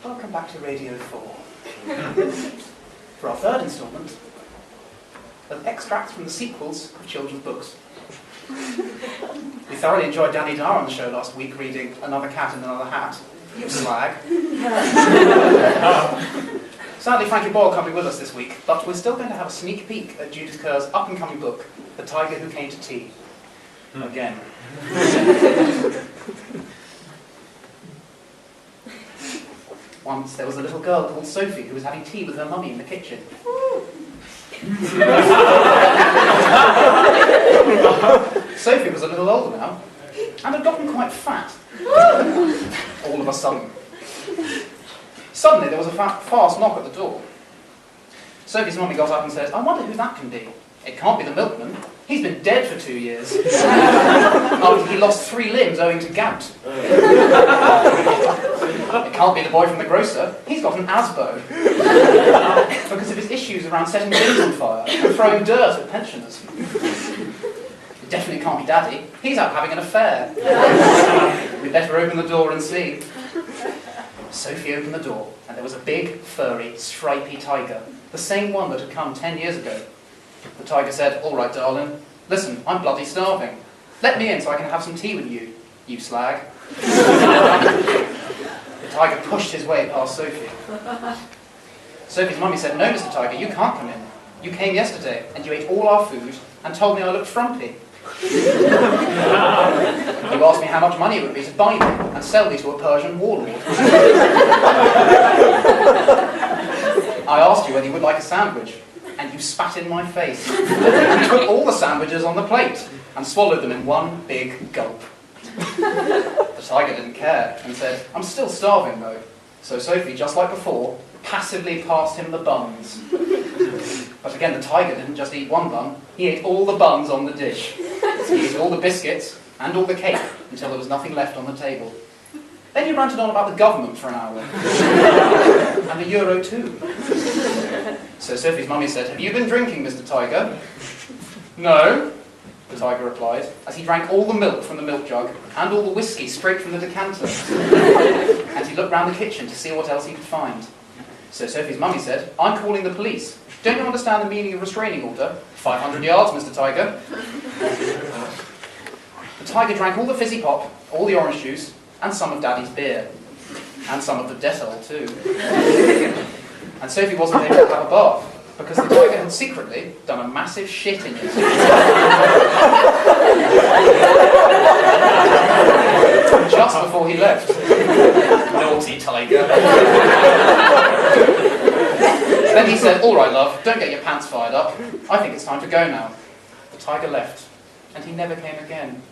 Welcome back to Radio 4. For our third instalment of extracts from the sequels of children's books. We thoroughly enjoyed Danny Dyer on the show last week reading Another Cat in Another Hat. You slag. Sadly, Frankie Boyle can't be with us this week, but we're still going to have a sneak peek at Judith Kerr's up-and-coming book, The Tiger Who Came to Tea. Again. Once there was a little girl called Sophie who was having tea with her mummy in the kitchen. Sophie was a little older now, and had gotten quite fat. All of a sudden. Suddenly there was a fast knock at the door. Sophie's mummy got up and said, "I wonder who that can be. It can't be the milkman. He's been dead for 2 years. After he lost 3 limbs owing to gout. It can't be the boy from the grocer. He's got an ASBO. Because of his issues around setting bins on fire and throwing dirt at pensioners. It definitely can't be Daddy. He's out having an affair. We'd better open the door and see." Sophie opened the door, and there was a big, furry, stripy tiger, the same one that had come 10 years ago. The tiger said, "All right, darling. Listen, I'm bloody starving. Let me in so I can have some tea with you, you slag." The tiger pushed his way past Sophie. Sophie's mummy said, "No, Mr. Tiger, you can't come in. You came yesterday, and you ate all our food, and told me I looked frumpy. You asked me how much money it would be to buy me, and sell me to a Persian warlord. I asked you whether you would like a sandwich, and you spat in my face. You took all the sandwiches on the plate, and swallowed them in one big gulp." The tiger didn't care, and said, "I'm still starving though." So Sophie, just like before, passively passed him the buns. But again, the tiger didn't just eat one bun, he ate all the buns on the dish. He ate all the biscuits, and all the cake, until there was nothing left on the table. Then he ranted on about the government for an hour. And the euro too. So Sophie's mummy said, "Have you been drinking, Mr. Tiger?" "No," the tiger replied, as he drank all the milk from the milk jug, and all the whiskey straight from the decanter. And he looked round the kitchen to see what else he could find. So Sophie's mummy said, "I'm calling the police. Don't you understand the meaning of restraining order? 500 yards, Mr. Tiger." The tiger drank all the fizzy pop, all the orange juice, and some of Daddy's beer. And some of the Dettol too. And Sophie wasn't able to have a bath, because the tiger had secretly done a massive shit in it. Just before he left. Naughty tiger. Then he said, "All right, love, don't get your pants fired up. I think it's time to go now." The tiger left, and he never came again.